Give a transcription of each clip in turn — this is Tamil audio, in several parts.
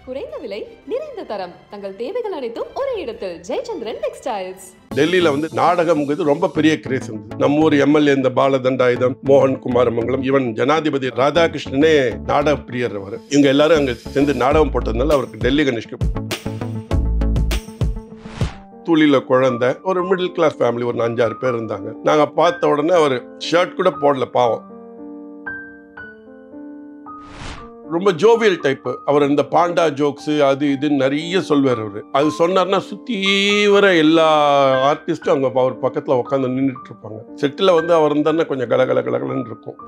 குறைந்த விலை நிறைந்த தரம் தங்கள் தேவைகள் அனைத்தும் ஒரே இடத்தில் ஜெயச்சந்திரன் டெக்ஸ்டைல்ஸ். டெல்லியில வந்து நாடகம்ங்கிறது ரொம்ப பெரிய கிரேஸ் இருந்தது. நம்ம ஊர் எம்எல்ஏ இந்த பாலதண்டாயுதம், மோகன் குமாரமங்கலம், இவன் ஜனாதிபதி ராதாகிருஷ்ணனே நாடக பிரியர். அவர் இவங்க எல்லாரும் அங்க சேர்ந்து நாடகம் போட்டதுனால அவருக்கு டெல்லி கணேஷ்க்கு தூளில குழந்தை, ஒரு மிடில் கிளாஸ் ஃபேமிலி, ஒரு 5-6 பேர் இருந்தாங்க. நாங்க பார்த்த உடனே அவர் ஷர்ட் கூட போடல, பாவம். ரொம்ப ஜோவியல் டைப். அவர் இந்த பாண்டா ஜோக்ஸ் அது இதுன்னு நிறைய சொல்வார். அவரு அது சொன்னார்னா சுத்தி வர எல்லா ஆர்டிஸ்டும் அங்க அவர் பக்கத்துல உட்காந்து நின்றுட்டு இருப்பாங்க. செட்டில் வந்து அவர் இருந்தாருன்னா கொஞ்சம் கலகலன்னு இருக்கும்.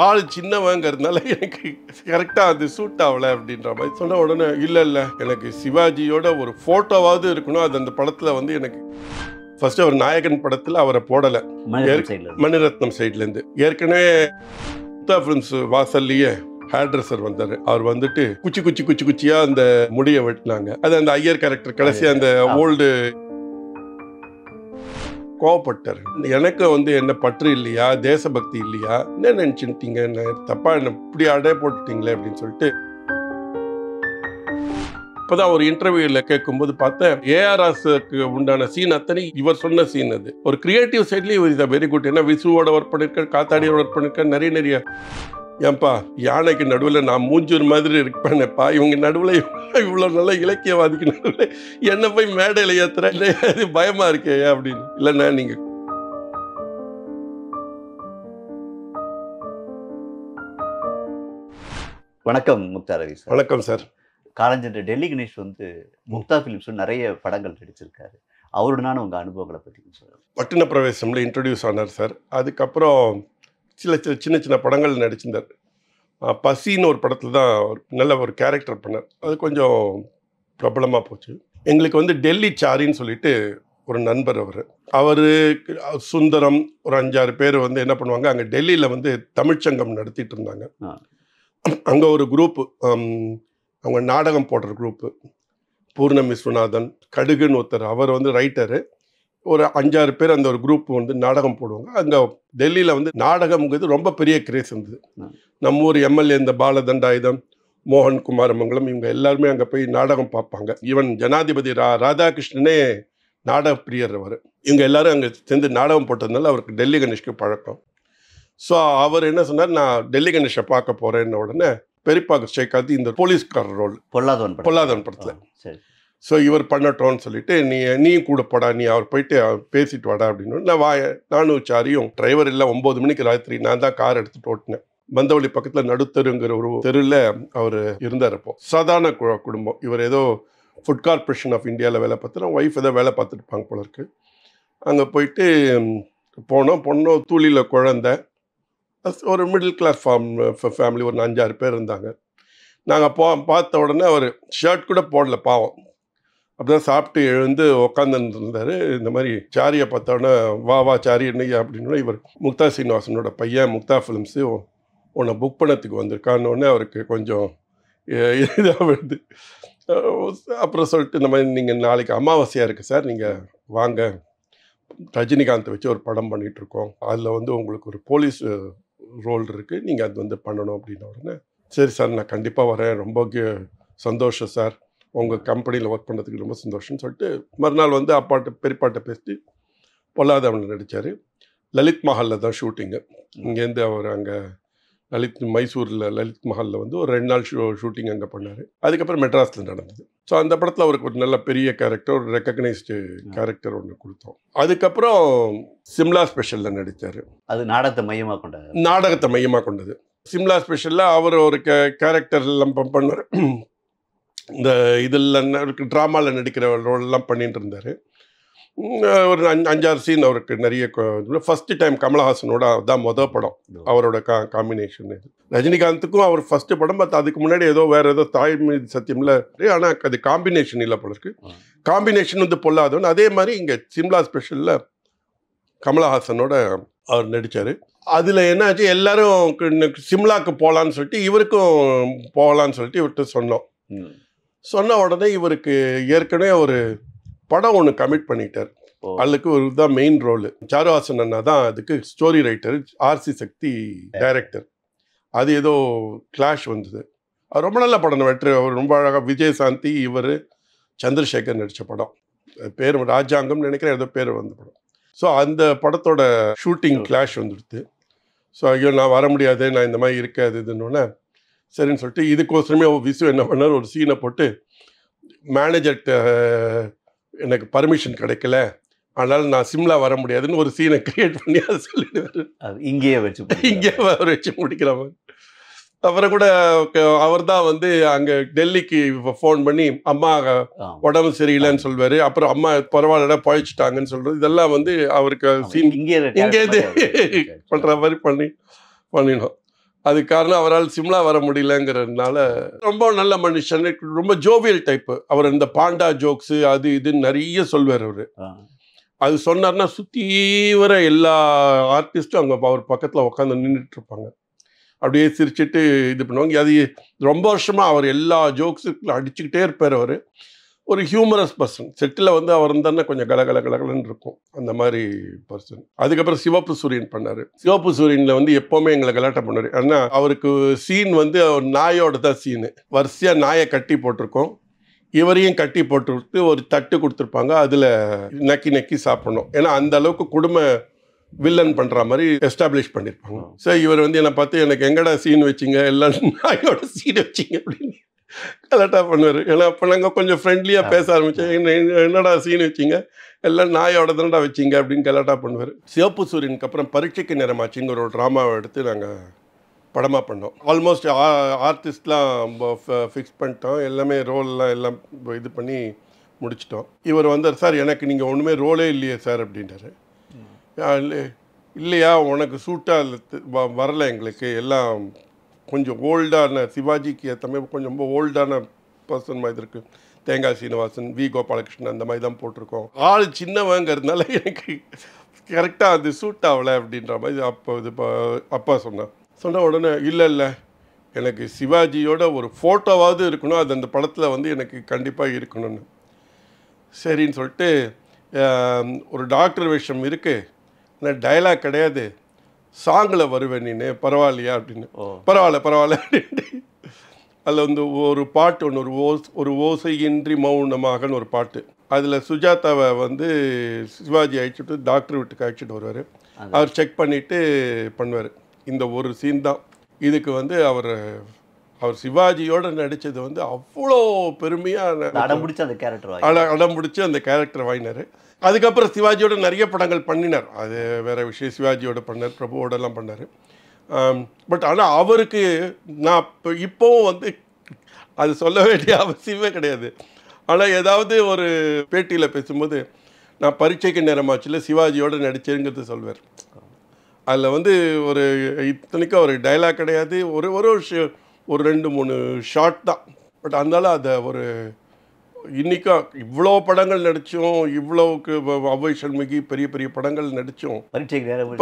ஆள் சின்னவங்கிறதுனால எனக்கு கரெக்டா அது சூட் ஆகல அப்படின்ற மாதிரி சொன்ன உடனே இல்ல எனக்கு சிவாஜியோட ஒரு போட்டோவாவது இருக்கணும். அது அந்த படத்துல வந்து எனக்கு ஃபர்ஸ்ட் அவர் நாயகன் படத்துல அவரை போடல, மணிரத்னம் சைட்ல இருந்து. ஏற்கனவே முக்தா ஃபிலிம்ஸ் வாசல்லையே ஹேர் ட்ரெஸ்ஸர் வந்தாரு. அவர் வந்துட்டு குச்சியா அந்த முடிய வெட்டினாங்க. அது அந்த ஐயர் கேரக்டர் கடைசி அந்த ஓல்டு கோவப்பட்டார். எனக்கு வந்து என்ன பற்று இல்லையா, தேசபக்தி இல்லையா, என்ன நினைச்சுட்டீங்க, என்ன தப்பா என்ன இப்படி அடைய போட்டுட்டீங்களே அப்படின்னு சொல்லிட்டு. இப்பதான் ஒரு இன்டர்வியூல கேட்கும்போது பார்த்தேன், ஏஆர்எஸ்க்கு உண்டான சீன் அத்தனை இவர் சொன்ன சீன். அது ஒரு கிரியேட்டிவ் சைட்லயும் இவர் இதை வெரி குட். ஏன்னா விசுவோட ஒர்க் பண்ணிருக்காரு, காத்தாடியோட ஒர்க் பண்ணிருக்காரு, நிறைய ஏன்பா யானைக்கு நடுவில் நான் மூஞ்சூர் மாதிரி இருப்பேனப்பா, இவங்க நடுவில் இவ்வளோ நல்ல இலக்கியவாதிக்கு நடுவில் என்ன போய் மேடையில் ஏத்துற, அது பயமா இருக்கே அப்படின்னு. இல்லைண்ணா நீங்க வணக்கம் முக்தா ரவி சார். வணக்கம் சார். காலஞ்சென்ற டெல்லி கணேஷ் வந்து முக்தா ஃபிலிம்ஸ் நிறைய படங்கள் நடிச்சிருக்காரு. அவருடனான உங்க அனுபவங்களை பற்றி சொல்லுங்க. பட்டின பிரவேசம்ல இன்ட்ரடியூஸ் ஆனார் சார். அதுக்கப்புறம் சின்ன படங்கள் நடிச்சிருந்தார். பசின்னு ஒரு படத்தில் தான் நல்ல ஒரு கேரக்டர் பண்ணார். அது கொஞ்சம் பிரபலமாக போச்சு. எங்களுக்கு வந்து டெல்லி சாரின்னு சொல்லிட்டு ஒரு நண்பர். அவர் சுந்தரம் ஒரு 5-6 பேர் வந்து என்ன பண்ணுவாங்க, அங்கே டெல்லியில் வந்து தமிழ்ச்சங்கம் நடத்திட்டு இருந்தாங்க. அங்கே ஒரு குரூப்பு, அவங்க நாடகம் போடுற குரூப்பு, பூர்ணம் விஸ்வநாதன், கடுகுன்னு ஒருத்தர், அவர் வந்து ரைட்டரு. ஒரு 5-6 பேர் அந்த ஒரு குரூப் வந்து நாடகம் போடுவாங்க. அங்கே டெல்லியில் வந்து நாடகம்ங்கிறது ரொம்ப பெரிய கிரேஸ் இருந்தது. நம்ம ஊர் எம்எல்ஏ இந்த பாலதண்டாயுதம், மோகன் குமாரமங்கலம், இவங்க எல்லாருமே அங்கே போய் நாடகம் பார்ப்பாங்க. ஈவன் ஜனாதிபதி ராதாகிருஷ்ணனே நாடக பிரியர். அவர் இவங்க எல்லாரும் அங்கே சேர்ந்து நாடகம் போட்டதுனால அவருக்கு டெல்லி கணேஷ்க்கு பழக்கம். ஸோ அவர் என்ன சொன்னார், நான் டெல்லி கணேஷை பார்க்க போகிறேன்ன உடனே பெரியப்பாக்கு ஸ்ட்ரைக் ஆகுது இந்த போலீஸ்காரர் ரோல் பொல்லாதவன் படத்தில். ஸோ இவர் பண்ணட்டோன்னு சொல்லிட்டு நீ கூட போடா, நீ அவர் போயிட்டு பேசிட்டு வாடா அப்படின்னு. நானும் சாரியும் டிரைவர் இல்லை, 9 மணிக்கு ராத்திரி நான் தான் கார் எடுத்துட்டு ஓட்டினேன். மந்தவழி பக்கத்தில் நடுத்தருங்கிற ஒரு தெருவில் அவர் இருந்தார். அப்போ சாதாரண குடும்பம். இவர் ஏதோ ஃபுட் கார்பரேஷன் ஆஃப் இந்தியாவில் வேலை பார்த்துட்டு ஒய்ஃப் ஏதோ வேலை பார்த்துருப்பாங்க போல இருக்கு. அங்கே போயிட்டு பொண்ணோ தூளியில் குழந்தை, ஒரு மிடில் கிளாஸ் ஃபேமிலி, ஒரு 5-6 பேர் இருந்தாங்க. நாங்கள் பார்த்த உடனே அவர் ஷர்ட் கூட போடல, பாவம். அப்படிதான் சாப்பிட்டு எழுந்து உக்காந்துன்னு இருந்தார். இந்த மாதிரி சாரியை பார்த்தோன்னே வா சாரி என்னையா அப்படின்னு. இவர் முக்தா சீனிவாசனோட பையன், முக்தா ஃபிலிம்ஸு உன்னை புக் பண்ணத்துக்கு வந்திருக்கான்னு அவருக்கு கொஞ்சம் இதாக வருது. அப்புறம் சொல்லிட்டு இந்த மாதிரி நீங்கள் நாளைக்கு அமாவாசையாக இருக்குது சார், நீங்கள் வாங்க, ரஜினிகாந்தை வச்சு ஒரு படம் பண்ணிகிட்ருக்கோம், அதில் வந்து உங்களுக்கு ஒரு போலீஸ் ரோல் இருக்குது, நீங்கள் அது வந்து பண்ணணும் அப்படின்ன உடனே சரி சார் நான் கண்டிப்பாக வரேன், ரொம்ப சந்தோஷம் சார், உங்கள் கம்பெனியில் ஒர்க் பண்ணுறதுக்கு ரொம்ப சந்தோஷம்னு சொல்லிட்டு மறுநாள் வந்து பெரியப்பாட்ட பேசிட்டு பொல்லாதவனில் நடித்தார். லலித் மஹாலில் தான் ஷூட்டிங்கு. இங்கேருந்து அவர் அங்கே மைசூரில் லலித் மஹாலில் வந்து ஒரு 2 நாள் ஷூட்டிங் அங்கே பண்ணார். அதுக்கப்புறம் மெட்ராஸில் நடந்தது. ஸோ அந்த படத்தில் அவருக்கு ஒரு நல்ல பெரிய கேரக்டர், ஒரு ரெக்கக்னைஸ்டு கேரக்டர் ஒன்று கொடுத்தோம். அதுக்கப்புறம் சிம்லா ஸ்பெஷலில் நடித்தார். அது நாடகத்தை மையமாக கொண்டது. சிம்லா ஸ்பெஷலில் அவர் ஒரு கேரக்டர் எல்லாம் பண்ணார். இந்த இதில் ட்ராமாவில் நடிக்கிற ரோலெல்லாம் பண்ணிட்டு இருந்தார். ஒரு 5-6 சீன் அவருக்கு நிறைய. ஃபஸ்ட்டு டைம் கமலஹாசனோட தான் மொதல் படம் அவரோட காம்பினேஷன். இது ரஜினிகாந்துக்கும் அவர் ஃபஸ்ட்டு படம். பட் அதுக்கு முன்னாடி வேறு ஏதோ தாய் மீது சத்தியமில், ஆனால் அது காம்பினேஷன் இல்லை போல இருக்கு. காம்பினேஷன் வந்து பொல்லாதவன். அதே மாதிரி இங்கே சிம்லா ஸ்பெஷலில் கமலஹாசனோட அவர் நடித்தார். அதில் என்னாச்சு, எல்லாரும் சிம்லாவுக்கு போகலான்னு சொல்லிட்டு இவருக்கும் போகலான்னு சொல்லிட்டு இவர்கிட்ட சொன்ன உடனே இவருக்கு ஏற்கனவே ஒரு படம் ஒன்று கமிட் பண்ணிட்டார். அதுக்கு ஒரு தான் மெயின் ரோல். சாருஹாசன் அண்ணா தான் அதுக்கு ஸ்டோரி ரைட்டர், ஆர்சி சக்தி டைரக்டர். அது ஏதோ கிளாஷ் வந்தது. அது ரொம்ப நல்ல படம் வெற்றி, ரொம்ப அழகாக விஜயசாந்தி இவர் சந்திரசேகர் நடித்த படம். பேர் ராஜாங்கம்னு நினைக்கிறேன், ஏதோ பேர் வந்த படம். ஸோ அந்த படத்தோட ஷூட்டிங் கிளாஷ் வந்துடுது. ஸோ ஐயோ நான் வர முடியாது, நான் இந்த மாதிரி இருக்காது இதுன்னொன்னே சரின்னு சொல்லிட்டு இதுக்கோசரமே விசு என்ன பண்ணார், ஒரு சீனை போட்டு மேனேஜர்கிட்ட எனக்கு பர்மிஷன் கிடைக்கல, அதனால் நான் சிம்லா வர முடியாதுன்னு ஒரு சீனை கிரியேட் பண்ணி அதை சொல்லிடுவார். இங்கேயே அவர் வச்சு முடிக்கிற மாதிரி. அப்புறம் கூட அவர் தான் வந்து அங்கே டெல்லிக்கு ஃபோன் பண்ணி அம்மா உடம்பு சரியில்லைன்னு சொல்வார். அப்புறம் அம்மா பரவாயில்ல பழிச்சிட்டாங்கன்னு சொல்கிறது. இதெல்லாம் வந்து அவருக்கு சீன் இங்கேருந்து பண்ணுற மாதிரி பண்ணினோம். அது காரணம் அவரால் சிம்லா வர முடியலங்கிறதுனால. ரொம்ப நல்ல மனுஷன், ரொம்ப ஜோவியல் டைப்பு. அவர் இந்த பாண்டா ஜோக்ஸு அது இதுன்னு நிறைய சொல்வார் அவர். அது சொன்னார்னா சுற்றி வர எல்லா ஆர்டிஸ்ட்டும் அங்கே அவர் பக்கத்தில் உட்காந்து நின்றுட்டு இருப்பாங்க. அப்படியே சிரிச்சுட்டு இது பண்ணுவாங்க. அது ரொம்ப வருஷமாக அவர் எல்லா ஜோக்ஸுக்கு அடிச்சுக்கிட்டே இருப்பார். அவர் ஒரு ஹியூமரஸ் பர்சன். செட்டில் வந்து அவர் இருந்தாருன்னா கொஞ்சம் கலகலன்னு இருக்கும், அந்த மாதிரி பர்சன். அதுக்கப்புறம் சிவப்பு சூரியன் பண்ணார். சிவப்பு சூரியனில் வந்து எப்போவுமே எங்களை கலாட்டை பண்ணார். ஏன்னா அவருக்கு சீன் வந்து நாயோட தான் சீனு. வரிசையாக நாயை கட்டி போட்டிருக்கோம், இவரையும் கட்டி போட்டு ஒரு தட்டு கொடுத்துருப்பாங்க, அதில் நக்கி சாப்பிடணும். ஏன்னா அந்த அளவுக்கு குடும்ப வில்லன் பண்ணுற மாதிரி எஸ்டாப்ளிஷ் பண்ணியிருப்பாங்க. ஸோ இவர் வந்து என்னை பார்த்து எனக்கு எங்கடா சீன் வச்சிங்க, எல்லாம் நாயோட சீன் வச்சிங்க அப்படின்னு கரெக்டாக பண்ணுவார். ஏன்னா அப்போ நாங்கள் கொஞ்சம் ஃப்ரெண்ட்லியாக பேச ஆரம்பித்தோம். என்னடா சீன் வச்சிங்க, எல்லாம் நாயோட தானடா வச்சிங்க அப்படின்னு கரெக்டாக பண்ணுவார். சிவப்பு சூரியனுக்கு அப்புறம் பரீட்சைக்கு நேரமாச்சுங்கிற ஒரு ட்ராமாவை எடுத்து நாங்கள் படமாக பண்ணோம். ஆல்மோஸ்ட் ஆர்டிஸ்ட்லாம் ஃபிக்ஸ் பண்ணிட்டோம், எல்லாமே ரோல்லாம் எல்லாம் இது பண்ணி முடிச்சிட்டோம். இவர் வந்தார், சார் எனக்கு நீங்கள் ஒன்றுமே ரோலே இல்லையே சார் அப்படின்றாரு. இல்லையா உனக்கு சூட்டாக வரலை, எங்களுக்கு எல்லாம் கொஞ்சம் ஓல்டான சிவாஜிக்கு ஏற்ற மாதிரி கொஞ்சம் ரொம்ப ஓல்டான பர்சன் மாதிரி இருக்குது. தேங்காய் சீனிவாசன், வி கோபாலகிருஷ்ணன் அந்த மாதிரி தான் போட்டிருக்கோம். ஆள் சின்னவங்கிறதுனால எனக்கு கரெக்டாக அது சூட் ஆகலை அப்படின்ற மாதிரி அப்பா சொன்ன உடனே இல்லை எனக்கு சிவாஜியோட ஒரு ஃபோட்டோவாவது இருக்கணும், அது அந்த படத்தில் வந்து எனக்கு கண்டிப்பாக இருக்கணும்னு. சரின்னு சொல்லிட்டு ஒரு டாக்டர் வேஷம் இருக்குது, ஆனால் டைலாக் கிடையாது, சாங்கில் வருவேன் நீ பரவாயில்லையா அப்படின்னு. பரவாயில்ல அப்படின்ட்டு அதில் வந்து ஒரு பாட்டு ஒன்று, ஒரு ஓசையின்றி மௌனமாகன்னு ஒரு பாட்டு. அதில் சுஜாதாவை வந்து சிவாஜி அழைச்சிட்டு டாக்டர் வீட்டுக்கு அழைச்சிட்டு வருவார். அவர் செக் பண்ணிவிட்டு பண்ணுவார். இந்த ஒரு சீன் தான் இதுக்கு வந்து அவர் சிவாஜியோடு நடித்தது வந்து அவ்வளோ பெருமையாக அடம்பிடிச்சு அந்த கேரக்டர் வாங்கினார். அதுக்கப்புறம் சிவாஜியோட நிறைய படங்கள் பண்ணினார், அது வேறு விஷயம். சிவாஜியோட பண்ணார், பிரபுவோடலாம் பண்ணார். பட் ஆனால் அவருக்கு நான் இப்போவும் வந்து அது சொல்ல வேண்டிய அவசியமே கிடையாது. ஆனால் ஏதாவது ஒரு பேட்டியில் பேசும்போது நான் பரீட்சைக்கு நேரமாச்சுல சிவாஜியோடு நடிச்சேங்கிறது சொல்வார். அதில் வந்து ஒரு இத்தனைக்கும் ஒரு டைலாக் கிடையாது, ஒரு 2-3 ஷார்ட் தான். பட் அதனால அதை ஒரு இன்றைக்கும் இவ்வளோ படங்கள் நடித்தோம், இவ்வளோக்கு அவ்வை சண்முகி பெரிய பெரிய படங்கள் நடித்தோம்.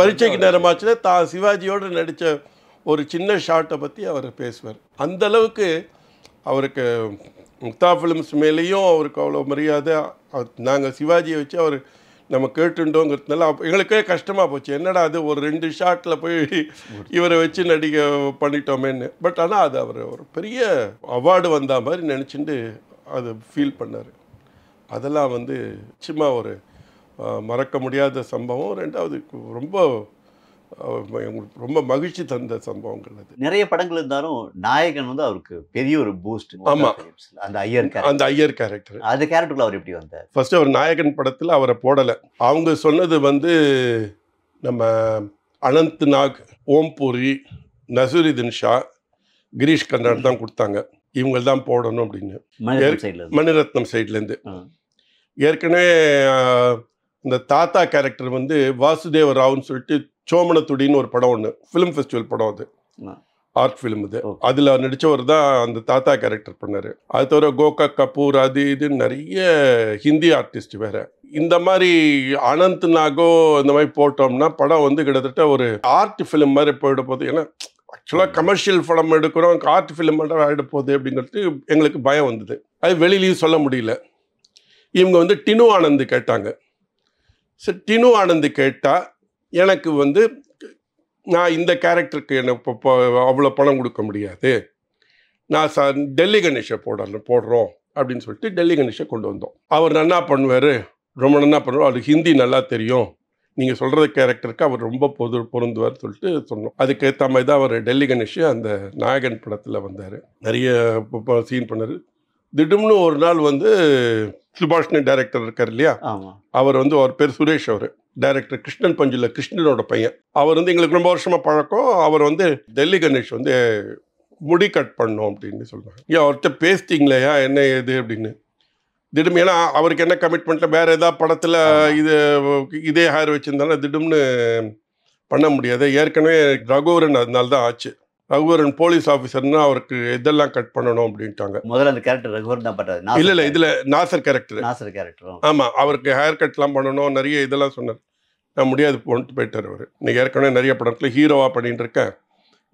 பரீட்சைக்கு நேரமாச்சுல சிவாஜியோடு நடித்த ஒரு சின்ன ஷார்ட்டை பற்றி அவர் பேசுவார். அந்தளவுக்கு அவருக்கு முக்தா ஃபிலிம்ஸ் மேலேயும் அவருக்கு அவ்வளோ மரியாதை. நாங்கள் சிவாஜியை வச்சு அவர் நம்ம கேட்டுட்டோங்கிறதுனால எங்களுக்கே கஷ்டமாக போச்சு, என்னடா அது ஒரு 2 ஷாட்டில் போய் இவரை வச்சு நடிக்க பண்ணிட்டோமேன்னு. பட் ஆனால் அது அவர் ஒரு பெரிய அவார்டு வந்த மாதிரி நினச்சிட்டு அது ஃபீல் பண்ணார். அதெல்லாம் வந்து சும்மா ஒரு மறக்க முடியாத சம்பவம். ரெண்டாவது ரொம்ப மகிழ்ச்சி தந்த சம்பவங்கள். அது நிறைய படங்கள் இருந்தாலும் நாயகன் வந்து அவருக்கு பெரிய ஒரு பூஸ்ட். ஆமாம், அந்த ஐயர் கேரக்டர், அந்த கேரக்டர்ல அவர் எப்படி வந்தார்? ஃபர்ஸ்ட் அவர் நாயகன் படத்தில் அவரை போடலை. அவங்க சொன்னது வந்து நம்ம அனந்த் நாக், ஓம்பூரி, நசருதீன் ஷா, கிரீஷ் கர்னாட் தான் கொடுத்தாங்க, இவங்க தான் போடணும் அப்படின்னு. மணிரத்னம் சைட்லேருந்து ஏற்கனவே இந்த தாத்தா கேரக்டர் வந்து வாசுதேவ ராவ்னு சொல்லிட்டு சோமனத்துடின்னு ஒரு படம் ஒன்று, ஃபிலிம் ஃபெஸ்டிவல் படம், அது ஆர்ட் ஃபிலிம். இது அதில் நடித்தவர் தான் அந்த தாத்தா கேரக்டர் பண்ணார். அது தவிர கோகா கபூர் அது இது நிறைய ஹிந்தி ஆர்டிஸ்ட் வேறு. இந்த மாதிரி அனந்த் நாகோ இந்த மாதிரி போட்டோம்னா படம் வந்து கிட்டத்தட்ட ஒரு ஆர்ட் ஃபிலிம் மாதிரி போயிட போகுது. ஏன்னா ஆக்சுவலாக கமர்ஷியல் படம் எடுக்கிறோம், ஆர்ட் ஃபிலிம் மட்டும் ஆகிட போகுது அப்படிங்கிறது எங்களுக்கு பயம் வந்தது. அது வெளியிலையும் சொல்ல முடியல. இவங்க வந்து டினு ஆனந்த் கேட்டாங்க. சரி, டினு ஆனந்த் கேட்டால் எனக்கு வந்து நான் இந்த கேரக்டருக்கு எனக்கு இப்போ அவ்வளோ பணம் கொடுக்க முடியாது, நான் டெல்லி கணேஷை போடுறோம் அப்படின்னு சொல்லிட்டு டெல்லி கணேஷை கொண்டு வந்தோம். அவர் நன்னா பண்ணுவார், ரொம்ப நன்னா பண்ணுவார், அவருக்கு ஹிந்தி நல்லா தெரியும், நீங்கள் சொல்கிற கேரக்டருக்கு அவர் ரொம்ப பொருந்துவார் சொல்லிட்டு சொன்னோம். அதுக்கேற்ற மாதிரி தான் அவர் டெல்லி கணேஷ் அந்த நாயகன் படத்தில் வந்தார், நிறைய சீன் பண்ணார். திடீர்னு ஒரு நாள் வந்து சுபாஷ்னு டைரக்டர் இருக்கார் இல்லையா, அவர் வந்து அவர் பேர் சுரேஷ், அவர் டைரக்டர் கிருஷ்ணன் பஞ்சுல கிருஷ்ணனோட பையன். அவர் வந்து எங்களுக்கு ரொம்ப வருஷமாக பழக்கம். அவர் வந்து டெல்லி கணேஷ் வந்து முடி கட் பண்ணோம் அப்படின்னு சொல்கிறாங்க. ஏன் அவர்கிட்ட பேசிட்டீங்களேயா என்ன ஏது அப்படின்னு. திடீர்னு ஏன்னா அவருக்கு என்ன கமிட்மெண்ட்டில் வேறு ஏதாவது படத்தில் இதே ஹேர் வச்சுருந்தாலும் திடீர்னு பண்ண முடியாது. ஏற்கனவே ரகுவரன் அதனால தான் ஆச்சு. ரகுவரன் போலீஸ் ஆஃபீஸர்னா அவருக்கு இதெல்லாம் கட் பண்ணணும் அப்படின்ட்டாங்க. முதல்ல அந்த கேரக்டர் ரகுவரன் தான் பண்ணாரு. இல்லை இதில் நாசர் கேரக்டர். ஆமாம், அவருக்கு ஹேர் கட்லாம் பண்ணணும், நிறைய இதெல்லாம் சொன்னார். நான் முடியாது போயிட்டார் அவர். இன்னைக்கு ஏற்கனவே நிறைய படத்தில் ஹீரோவாக பண்ணிட்டு இருக்கேன்,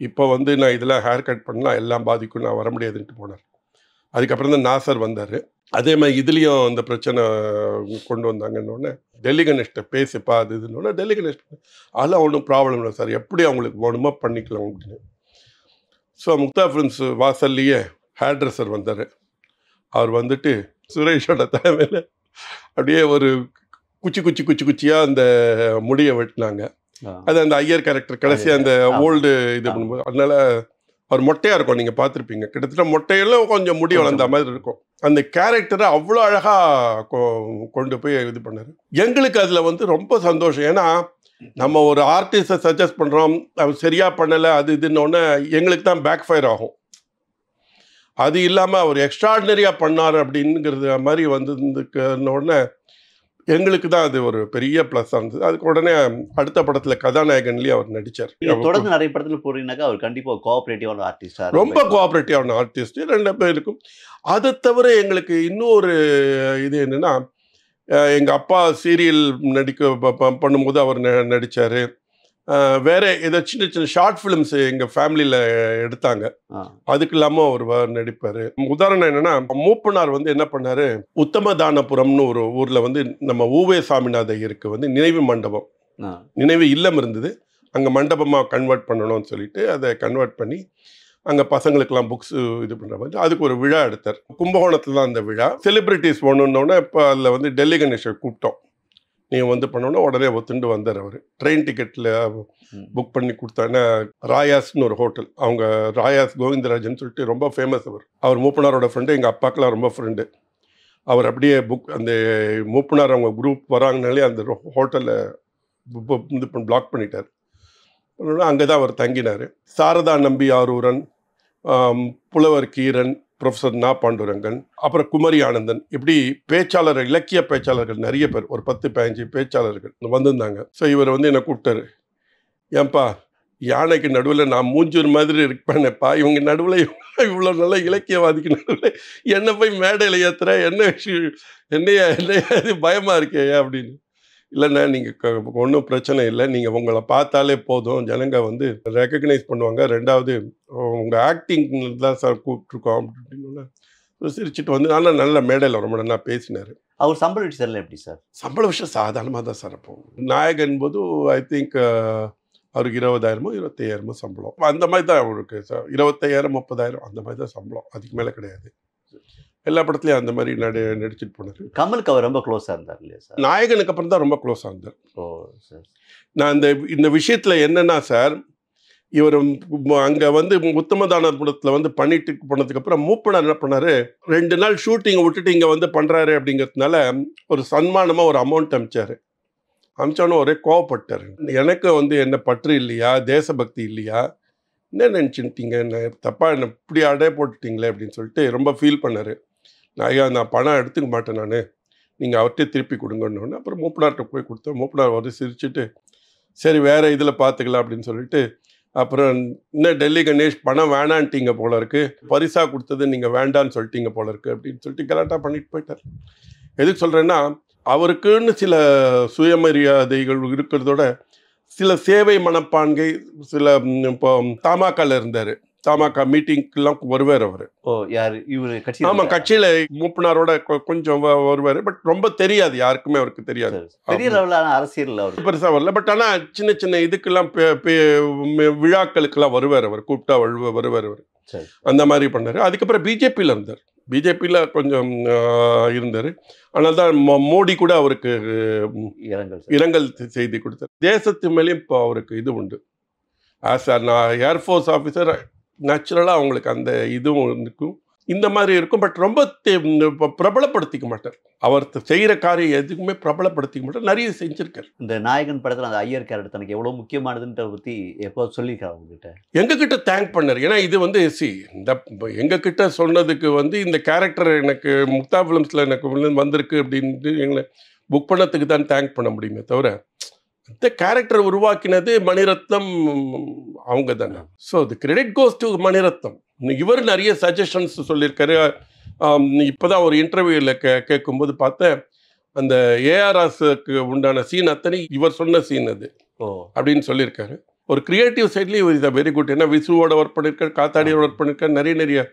இப்போ வந்து நான் இதெல்லாம் ஹேர் கட் பண்ணலாம் எல்லாம் பாதிக்கும், நான் வர முடியாதுன்ட்டு போனார். அதுக்கப்புறம் தான் நாசர் வந்தார். அதே மாதிரி இதுலேயும் அந்த பிரச்சனை கொண்டு வந்தாங்கன்னொடனே டெல்லி கணேஷ்ட பேசிப்பா அது இதுன்னு டெல்லி கணேஷ் அதெல்லாம் ஒன்றும் ப்ராப்ளம் இல்லை சார், எப்படி அவங்களுக்கு வேணுமோ பண்ணிக்கலாம் அப்படின்னு. ஸோ முக்தா ஃபிலிம்ஸ் வாசல்லையே ஹேர் ட்ரெஸ்ஸர் வந்தார். அவர் வந்துட்டு சுரேஷோட தலைமையில் அப்படியே ஒரு குச்சியாக அந்த முடியை வெட்டினாங்க. அது அந்த ஐயர் கேரக்டர் கடைசி அந்த ஓல்டு இது பண்ணும்போது, அதனால அவர் மொட்டையாக இருக்கும், நீங்கள் பார்த்துருப்பீங்க. கிட்டத்தட்ட மொட்டையெல்லாம் கொஞ்சம் முடி வளர்ந்த மாதிரி இருக்கும். அந்த கேரக்டரை அவ்வளோ அழகாக கொண்டு போய் இது பண்ணார். எங்களுக்கு அதில் வந்து ரொம்ப சந்தோஷம். ஏன்னா நம்ம ஒரு ஆர்டிஸ்ட்டை சஜஸ்ட் பண்ணுறோம், அவர் சரியாக பண்ணலை அது இதுன்னொன்னே எங்களுக்கு தான் பேக் ஃபயர் ஆகும். அது இல்லாமல் அவர் எக்ஸ்ட்ராடினரியாக பண்ணார் அப்படிங்கிறது மாதிரி வந்ததுக்குன்னொடனே எங்களுக்கு தான் அது ஒரு பெரிய ப்ளஸ் இருந்தது. அதுக்கு உடனே அடுத்த படத்தில் கதாநாயகன்லேயே அவர் நடித்தார். தொடர்ந்து நிறைய படத்தில் போறீங்கன்னாக்கா அவர் கண்டிப்பாக கோஆப்ரேட்டிவான ஆர்டிஸ்டாக, ரொம்ப கோஆப்ரேட்டிவான ஆர்டிஸ்ட் ரெண்டு பேருக்கும். அதை தவிர எங்களுக்கு இன்னொரு இது என்னென்னா, எங்கள் அப்பா சீரியல் பண்ணும்போது அவர் நடித்தார். வேறு ஏதோ சின்ன சின்ன ஷார்ட் ஃபிலிம்ஸ் எங்கள் ஃபேமிலியில் எடுத்தாங்க, அதுக்கு இல்லாமல் அவர் நடிப்பார். உதாரணம் என்னென்னா, மூப்பனார் வந்து என்ன பண்ணார், உத்தமதானபுரம்னு ஒரு ஊரில் வந்து நம்ம ஊவே சாமிநாத ஐயருக்கு வந்து நினைவு மண்டபம், நினைவு இல்லம் இருந்தது, அங்கே மண்டபமாக கன்வெர்ட் பண்ணணும்னு சொல்லிட்டு அதை கன்வெர்ட் பண்ணி அங்கே பசங்களுக்கெல்லாம் புக்ஸ் இது பண்ணுற மாதிரி அதுக்கு ஒரு விழா எடுத்தார். கும்பகோணத்தில் தான் அந்த விழா. செலிப்ரிட்டிஸ் போகணுன்னொன்னே இப்போ அதில் வந்து டெல்லி கணேஷை கூப்பிட்டோம், நீங்கள் வந்து பண்ணோன்னா உடனே ஒத்துண்டு வந்தார். அவர் ட்ரெயின் டிக்கெட்டில் புக் பண்ணி கொடுத்தாங்கன்னா, ராயாஸ்னு ஒரு ஹோட்டல், அவங்க ராயாஸ் கோவிந்தராஜன் சொல்லிட்டு ரொம்ப ஃபேமஸ். அவர் மூப்பனாரோட ஃப்ரெண்டு, எங்கள் அப்பாக்கெலாம் ரொம்ப ஃப்ரெண்டு. அவர் அப்படியே அந்த மூப்பனார் அவங்க குரூப் வராங்கனாலே அந்த ஹோட்டலில் இது பிளாக் பண்ணிட்டார். அங்கே தான் அவர் தங்கினார். சாரதா நம்பி ஆரூரன், புலவர் கீரன், ப்ரொஃபஸர் நா பாண்டுரங்கன், அப்புறம் குமரி ஆனந்தன், இப்படி பேச்சாளர்கள், இலக்கிய பேச்சாளர்கள் நிறைய பேர், ஒரு 10-15 பேச்சாளர்கள் வந்திருந்தாங்க. ஸோ இவர் வந்து என்னை கூப்பிட்டாரு, ஏன்பா யானைக்கு நடுவில் நான் மூஞ்சூர் மாதிரி இருப்பேனப்பா, இவங்க நடுவில் இவ்வளோ நல்ல இலக்கியவாதிக்கு நடுவில் என்னை போய் மேடையில் ஏற்றுற, என்னையா இது பயமாக இருக்கே அப்படின்னு. இல்லைண்ணா நீங்கள் ஒன்றும் பிரச்சனை இல்லை, நீங்கள் உங்களை பார்த்தாலே போதும், ஜனங்க வந்து ரெக்கக்னைஸ் பண்ணுவாங்க, ரெண்டாவது உங்கள் ஆக்டிங் தான் சார் கூப்பிட்ருக்கோம் அப்படின்னு சிரிச்சுட்டு வந்து நல்ல மேடையில் ரொம்ப நல்லா பேசினார். அவர் சம்பள விஷயம் எப்படி சார்? சம்பள விஷயம் சாதாரணமாக தான் சார். அப்போ நாயகன் போது ஐ திங்க் அவருக்கு 20,000 25,000 சம்பளம், அந்த மாதிரி தான் அவருக்கு சார். 25,000 30,000 அந்த மாதிரி தான் சம்பளம், அதுக்கு மேலே கிடையாது. எல்லா படத்துலையும் அந்த மாதிரி நடிச்சுட்டு போனார். கமலுக்கு அவர் ரொம்ப க்ளோஸாக இருந்தார் இல்லையா சார்? நாயகனுக்கு அப்புறம் தான் ரொம்ப க்ளோஸாக இருந்தார். ஓ சார். நான் இந்த விஷயத்தில் என்னென்னா சார், இவர் அங்கே வந்து உத்தமதானபுரத்தில் வந்து பண்ணிட்டு போனதுக்கப்புறம் மூப்பனார் என்ன பண்ணார், 2 நாள் ஷூட்டிங்கை விட்டுட்டு இங்கே வந்து பண்ணுறாரு அப்படிங்கிறதுனால ஒரு சன்மானமாக ஒரு அமௌண்ட் அமிச்சோன்னு ஒரே கோவப்பட்டார். எனக்கு வந்து என்ன பற்று இல்லையா, தேசபக்தி இல்லையா, என்ன நினச்சிட்டீங்க, என்ன தப்பாக என்ன இப்படி அடைய போட்டுட்டீங்களே அப்படின்னு சொல்லிட்டு ரொம்ப ஃபீல் பண்ணார். நான் பணம் எடுத்துக்க மாட்டேன், நீங்கள் அவர்கிட்ட திருப்பி கொடுங்கன்னு. அப்புறம் மூப்பனார்கிட்ட போய் கொடுத்தேன். மூப்பனார் வந்து சிரிச்சுட்டு சரி வேறு இதில் பார்த்துக்கலாம் அப்படின்னு சொல்லிட்டு, அப்புறம் இன்னும் டெல்லி கணேஷ் பணம் வேணான்ட்டீங்க போல இருக்குது, பரிசாக கொடுத்தது நீங்கள் வேண்டான்னு சொல்லிட்டீங்க போல இருக்குது அப்படின்னு சொல்லிட்டு கலாட்டா பண்ணிட்டு போயிட்டார். எதுக்கு சொல்கிறேன்னா, அவருக்குன்னு சில சுயமரியாதைகள் இருக்கிறதோட சில சேவை மனப்பான்கை, சில இப்போ தமாகால இருந்தார், தமாக மீட்டிங்க்கெல்லாம் வருவார் அவர். ஓ, யார் இவர்? கட்சி? ஆமாம், கட்சியில் மூப்பனாரோட கொஞ்சம் வருவார். பட் ரொம்ப தெரியாது, யாருக்குமே அவருக்கு தெரியாது. பெரிய லெவலான அரசியல் அவர் பெருசாக வரல. பட் ஆனால் சின்ன சின்ன இதுக்கெல்லாம் விழாக்களுக்கெல்லாம் வருவார் அவர். கூப்பிட்டா வருவார் அவர். அந்த மாதிரி பண்ணார். அதுக்கப்புறம் பிஜேபியில் இருந்தார். பிஜேபியில் கொஞ்சம் இருந்தார். ஆனால் தான் மோடி கூட அவருக்கு இரங்கல் செய்தி கொடுத்தார். தேசத்து மேலேயும் இப்போ அவருக்கு இது உண்டு. ஆஸ் நான் ஏர்ஃபோர்ஸ் ஆஃபீஸர் நேச்சுரலாக அவங்களுக்கு அந்த இதுவும் இருக்கும், இந்த மாதிரி இருக்கும். பட் ரொம்ப பிரபலப்படுத்திக்க மாட்டார். அவர் செய்கிற காரியம் எதுக்குமே பிரபலப்படுத்திக்க மாட்டார். நிறைய செஞ்சுருக்கார். இந்த நாயகன் படத்தில் அந்த ஐயர் கேரக்டர் தனக்கு எவ்வளோ முக்கியமானதுன்ற பற்றி எப்போ சொல்லியிருக்காரு உங்ககிட்ட? எங்ககிட்ட தேங்க் பண்ணார். ஏன்னா இது வந்து இந்த எங்ககிட்ட சொன்னதுக்கு வந்து இந்த கேரக்டர் எனக்கு முக்தா ஃபிலிம்ஸில் எனக்கு வந்திருக்கு அப்படின்ட்டு எங்களை புக் பண்ணதுக்கு தான் தேங்க் பண்ண முடியுமே தவிர, இந்த கேரக்டர் உருவாக்கினது மணிரத்னம் அவங்க தானே. So the credit goes to Mani Ratnam. இவர் நிறைய சஜஷன்ஸ் சொல்லியிருக்காரு. இப்போ தான் ஒரு இன்டர்வியூவில் கேட்கும்போது பார்த்தேன், அந்த ஏஆர்எஸ்க்கு உண்டான சீன் அத்தனை இவர் சொன்ன சீன் அது அப்படின்னு சொல்லியிருக்காரு. ஒரு கிரியேட்டிவ் சைட்லேயும் இவர் இதை வெரி குட். ஏன்னா விசுவோட ஒர்க் பண்ணியிருக்காரு, காத்தாடியோட ஒர்க் பண்ணியிருக்காரு, நிறைய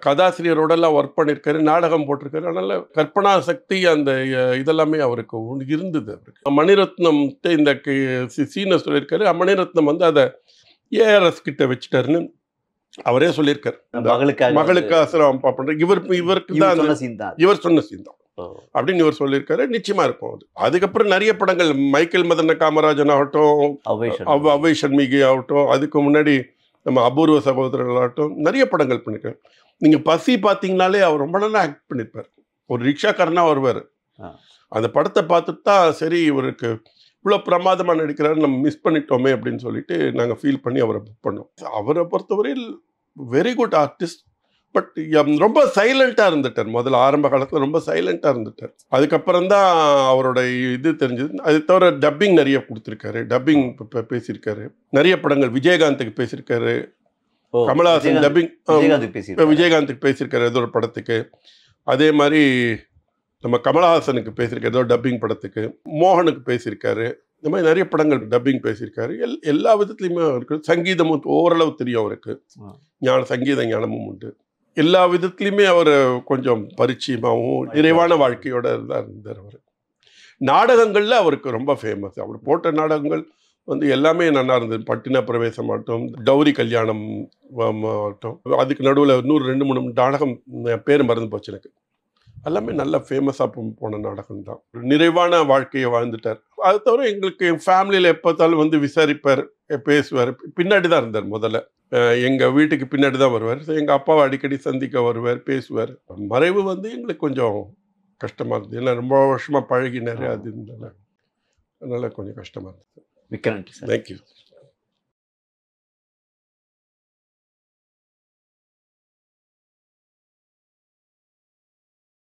கதாசிரியரோடெல்லாம் ஒர்க் பண்ணியிருக்காரு, நாடகம் போட்டிருக்காரு. அதனால் கற்பனா சக்தி அந்த இதெல்லாமே அவருக்கு இருந்தது. அவருக்கு மணிரத்னம் இந்த சீனை சொல்லியிருக்காரு. மணிரத்னம் வந்து அதை ஏஆர்எஸ் கிட்ட வச்சுட்டாருன்னு அவரே சொல்லியிருக்காரு. மகளுக்காக பண்ணுற இவருக்கு தான் இவர் சொன்ன சீன் தான் அப்படின்னு இவர் சொல்லியிருக்காரு. நிச்சயமா இருக்கும் அது. அதுக்கப்புறம் நிறைய படங்கள், மைக்கேல் மதன காமராஜன் ஆகட்டும், அவ்வை சண்முகி ஆகட்டும், அதுக்கு முன்னாடி நம்ம அபூர்வ சகோதரர்கள் ஆகட்டும், நிறைய படங்கள் பண்ணியிருக்காரு. நீங்கள் பசி பார்த்தீங்கனாலே அவர் ரொம்ப நல்லா ஆக்ட் பண்ணியிருப்பார். ஒரு ரிக்ஷாக்காரனாக வருவார். அந்த படத்தை பார்த்துட்டு தான் சரி இவருக்கு இவ்வளோ பிரமாதமாக நடிக்கிறாரு, நம்ம மிஸ் பண்ணிட்டோமே அப்படின்னு சொல்லிட்டு நாங்கள் ஃபீல் பண்ணி அவரை புக் பண்ணோம். அவரை பொறுத்தவரையில் வெரி குட் ஆர்டிஸ்ட். பட் ரொம்ப சைலண்ட்டாக இருந்துட்டார். முதல்ல ஆரம்ப காலத்தில் ரொம்ப சைலண்ட்டாக இருந்துட்டார். அதுக்கப்புறம் தான் அவரோட இது தெரிஞ்சது. அது தவிர டப்பிங் நிறைய கொடுத்துருக்காரு, டப்பிங் பேசியிருக்காரு. நிறைய படங்கள் விஜயகாந்துக்கு பேசியிருக்காரு, கமலஹாசன் டப்பிங் விஜயகாந்துக்கு பேசியிருக்காரு ஏதோ ஒரு படத்துக்கு. அதே மாதிரி நம்ம கமலஹாசனுக்கு பேசியிருக்காரு ஏதோ டப்பிங் படத்துக்கு. மோகனுக்கு பேசியிருக்காரு. இந்த மாதிரி நிறைய படங்கள் டப்பிங் பேசியிருக்காரு. எல்லா விதத்துலையுமே அவருக்கு சங்கீதமும் ஓரளவு தெரியும். அவருக்கு சங்கீத ஞானமும் உண்டு. எல்லா விதத்துலையுமே அவர் கொஞ்சம் பரிச்சயமாகவும் நிறைவான வாழ்க்கையோட தான் இருந்தார். அவர் நாடகங்களில் அவருக்கு ரொம்ப ஃபேமஸ். அவர் போட்ட நாடகங்கள் வந்து எல்லாமே நல்லா இருந்தது. பட்டின பிரவேசம் ஆகட்டும், டௌரி கல்யாணம் ஆகட்டும், அதுக்கு நடுவில் 2-3 நாடகம் பேர் மறந்து போச்சு எனக்கு. எல்லாமே நல்ல ஃபேமஸாக போன நாடகம் தான். நிறைவான வாழ்க்கையை வாழ்ந்துட்டார். அது தவிர எங்களுக்கு என் ஃபேமிலியில் எப்போத்தாலும் வந்து விசாரிப்பார், பேசுவார். பின்னாடி தான் இருந்தார். முதல்ல எங்கள் வீட்டுக்கு பின்னாடி தான் வருவார். எங்கள் அப்பாவை அடிக்கடி சந்திக்க வருவார், பேசுவார். மறைவு வந்து எங்களுக்கு கொஞ்சம் கஷ்டமாக இருந்தது. ஏன்னா ரொம்ப வருஷமாக பழகினார். அது அதனால் கொஞ்சம் கஷ்டமாக இருந்தது. மிக்க நன்றி சார். தேங்க்யூ.